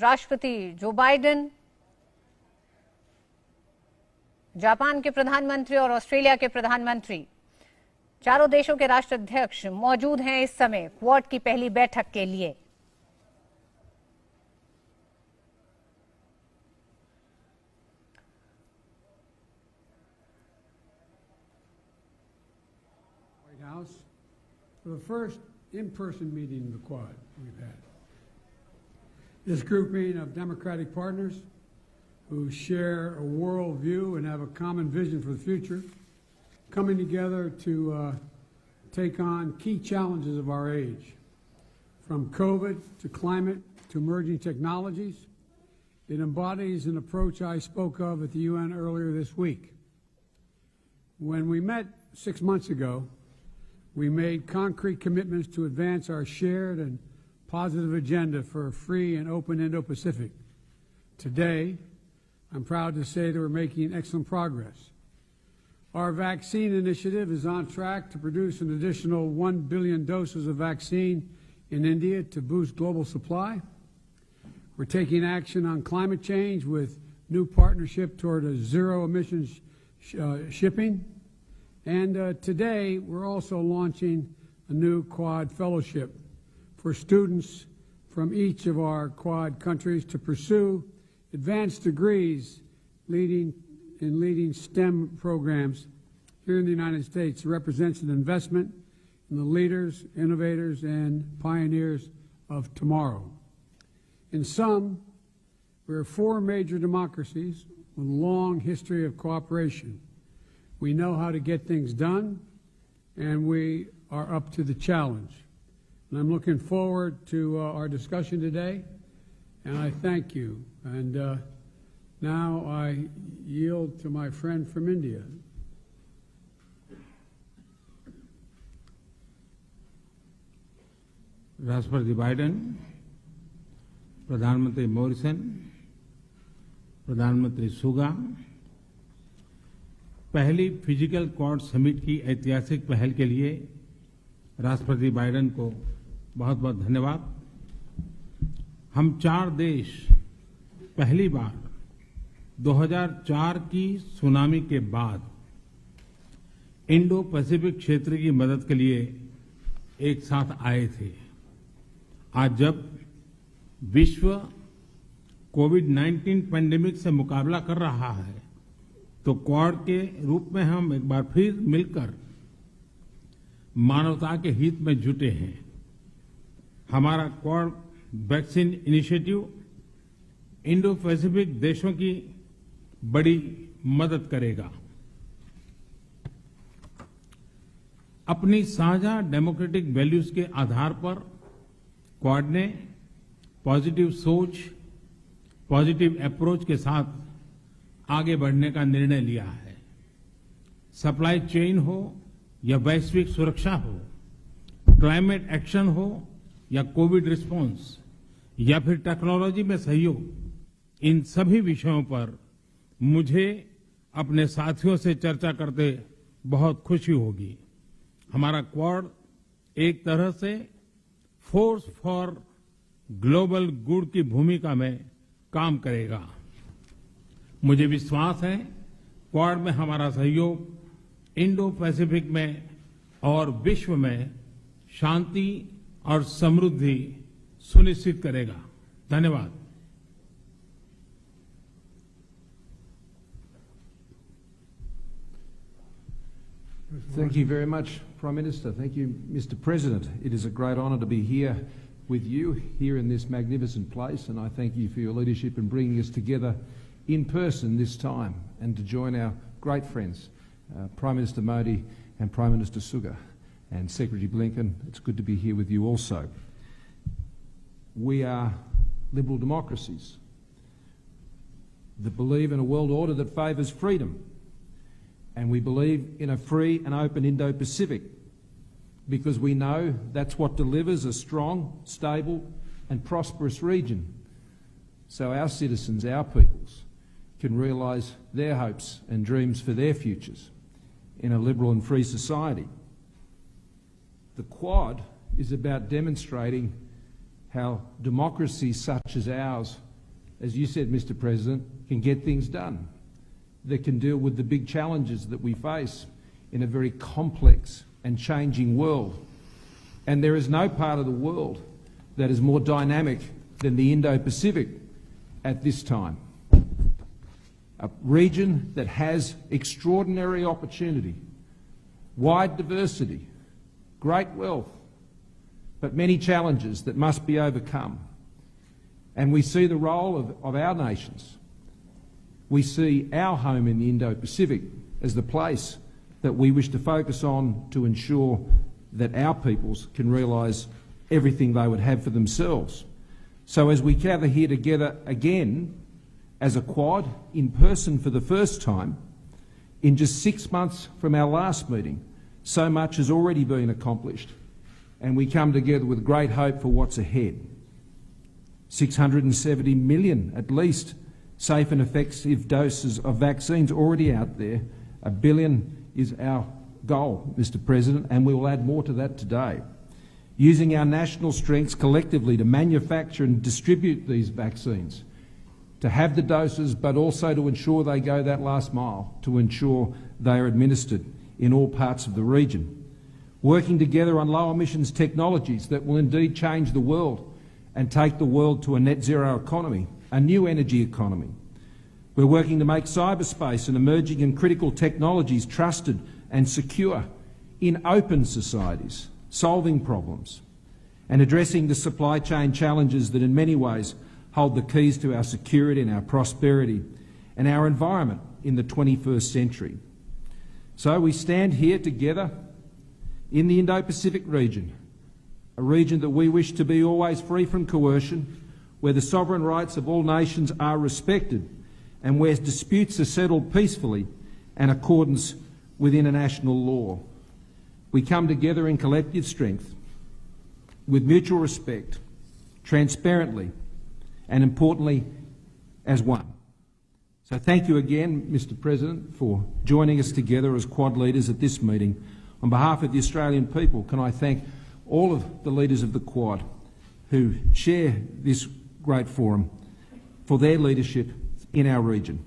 राष्ट्रपति Joe Biden, Japan के प्रधानमंत्री और ऑस्ट्रेलिया के प्रधानमंत्री, चारों देशों के राष्ट्राध्यक्ष मौजूद हैं इस समय क्वाड की पहली बैठक के लिए। White House for the first in-person meeting of the Quad we've had. This grouping of democratic partners who share a world view and have a common vision for the future, coming together to take on key challenges of our age, from COVID to climate to emerging technologies. It embodies an approach I spoke of at the UN earlier this week. When we met 6 months ago, we made concrete commitments to advance our shared and positive agenda for a free and open Indo-Pacific. Today, I'm proud to say that we're making excellent progress. Our vaccine initiative is on track to produce an additional 1 billion doses of vaccine in India to boost global supply. We're taking action on climate change with new partnership toward a zero emissions shipping. And today, we're also launching a new Quad fellowship for students from each of our Quad countries to pursue advanced degrees in leading STEM programs here in the United States. It represents an investment in the leaders, innovators, and pioneers of tomorrow. In sum, we are 4 major democracies with a long history of cooperation. We know how to get things done, and we are up to the challenge. And I'm looking forward to our discussion today, and I thank you. And now I yield to my friend from India. राष्ट्रपति Biden, प्रधानमंत्री Morrison, प्रधानमंत्री सुगा, पहली physical quad summit की ऐतिहासिक पहल के लिए राष्ट्रपति बाइडेन को बहुत बहुत धन्यवाद। हम 4 देश पहली बार 2004 की सुनामी के बाद इंडो पैसिफिक क्षेत्र की मदद के लिए एक साथ आए थे। आज जब विश्व कोविड-19 पैंडेमिक से मुकाबला कर रहा है, तो क्वाड के रूप में हम एक बार फिर मिलकर मानवता के हित में जुटे हैं। हमारा quad vaccine initiative Indo Pacific देशों की बड़ी मदद करेगा। अपनी साझा डेमोक्रेटिक वैल्यूज के आधार पर क्वाड ने पॉजिटिव सोच, पॉजिटिव अप्रोच के साथ आगे बढ़ने का निर्णय लिया है। सप्लाई चेन हो या वैश्विक सुरक्षा हो, क्लाइमेट एक्शन हो या कोविड रिस्पांस या फिर टेक्नोलॉजी में सहयोग, इन सभी विषयों पर मुझे अपने साथियों से चर्चा करते बहुत खुशी होगी। हमारा क्वाड एक तरह से फोर्स फॉर ग्लोबल गुड की भूमिका में काम करेगा। मुझे विश्वास है क्वाड में हमारा सहयोग इंडो पैसिफिक में और विश्व में शांति और समृद्धि सुनिश्चित करेगा। धन्यवाद। Thank you very much, Prime Minister. Thank you, Mr. President. It is a great honour to be here with you here in this magnificent place, and I thank you for your leadership in bringing us together in person this time and to join our great friends, Prime Minister Modi and Prime Minister Suga and Secretary Blinken. It's good to be here with you also. We are liberal democracies that believe in a world order that favours freedom, and we believe in a free and open Indo-Pacific because we know that's what delivers a strong, stable and prosperous region so our citizens, our peoples, can realise their hopes and dreams for their futures in a liberal and free society. The Quad is about demonstrating how democracies such as ours, as you said, Mr. President, can get things done, that can deal with the big challenges that we face in a very complex and changing world. And there is no part of the world that is more dynamic than the Indo-Pacific at this time. A region that has extraordinary opportunity, wide diversity, great wealth, but many challenges that must be overcome. And we see the role of our nations. We see our home in the Indo-Pacific as the place that we wish to focus on to ensure that our peoples can realise everything they would have for themselves. So as we gather here together again as a Quad in person for the first time, in just 6 months from our last meeting, so much has already been accomplished, and we come together with great hope for what's ahead. 670 million at least safe and effective doses of vaccines already out there. 1 billion is our goal, Mr. President, and we will add more to that today. Using our national strengths collectively to manufacture and distribute these vaccines, to have the doses, but also to ensure they go that last mile, to ensure they are administered in all parts of the region. Working together on low emissions technologies that will indeed change the world and take the world to a net zero economy, a new energy economy. We're working to make cyberspace and emerging and critical technologies trusted and secure in open societies, solving problems and addressing the supply chain challenges that in many ways hold the keys to our security and our prosperity and our environment in the 21st century. So we stand here together in the Indo-Pacific region, a region that we wish to be always free from coercion, where the sovereign rights of all nations are respected and where disputes are settled peacefully and in accordance with international law. We come together in collective strength, with mutual respect, transparently, and importantly, as one. So thank you again, Mr. President, for joining us together as Quad leaders at this meeting. On behalf of the Australian people, can I thank all of the leaders of the Quad who share this great forum for their leadership in our region.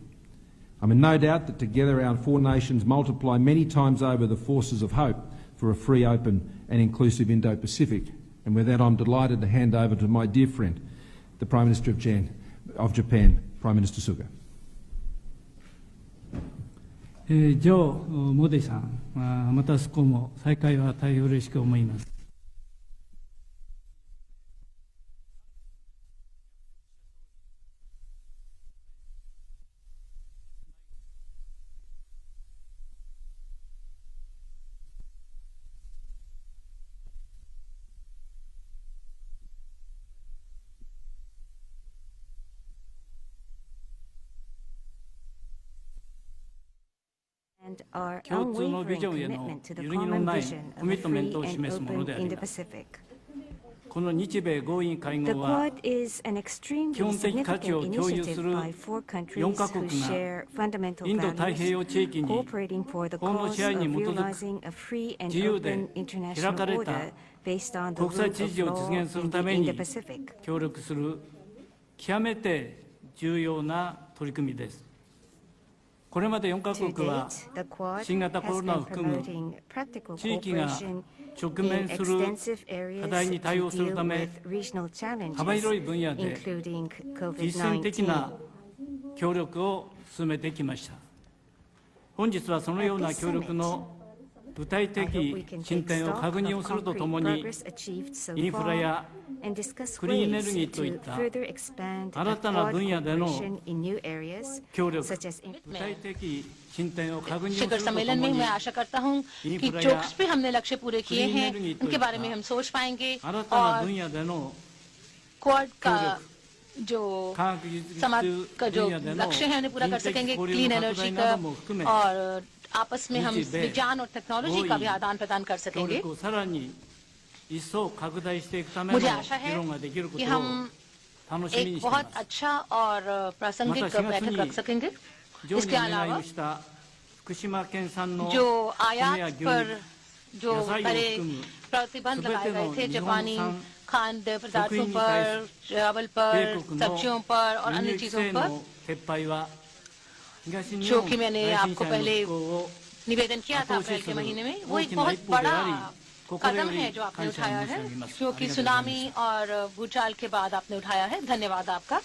I'm in no doubt that together our four nations multiply many times over the forces of hope for a free, open and inclusive Indo-Pacific. And with that, I'm delighted to hand over to my dear friend, the Prime Minister of Japan, Prime Minister Suga. ジョー・モディさん、またそこも再会は大変嬉しく思います。and our unwavering commitment to the common vision of a free and open Indo-Pacific. The Quad is an extremely significant initiative by four countries who share fundamental values, cooperating for the cause of realizing a free and open international order based on the rule of law in the Indo-Pacific. 極めて重要な取り組みです。これまで4カ国は新型コロナを含む地域が直面する課題に対応するため、幅広い分野で実践的な協力を進めてきました。本日はそのような協力の具体的進展を確認をするとともに、インフラやクリーンエネルギーといった新たな分野での協力、具体的進展を確認をするとともに、インフラやクリーンエネルギーといった新たな分野での協力、जो 科学技術 समाज का जो 分野での लक्ष्य है उन्हें पूरा कर सकेंगे, 交流 clean の拡 energy 大 का なども含め और आपस में हम日米 विज्ञान और टेक्नोलॉजी का भी आदान प्रदान कर 協 सकेंगे। 力をさらに一層拡大していくための मुझे 議 आशा है 論ができるこ कि とを हम 楽しみに एक していま बहुत す。 अच्छा और प्रासंगिक माता बैठक सिंगापुर रख सकेंगे। 上に इसके お願 अलावा いをした福島県産の जो 米や आयात 牛 पर 肉、 जो 野菜を बड़े 含む प्रतिबंध すべ लगाए て गए の थे 日本 जापानी 産 खाद्य पदार्थों पर, चावल पर, सब्जियों पर और अन्य चीजों पर, जो कि मैंने आपको पहले निवेदन किया था अप्रैल के महीने में, वो एक बहुत बड़ा कदम है जो आपने उठाया है, जो कि सुनामी और भूचाल के बाद आपने उठाया है। धन्यवाद आपका।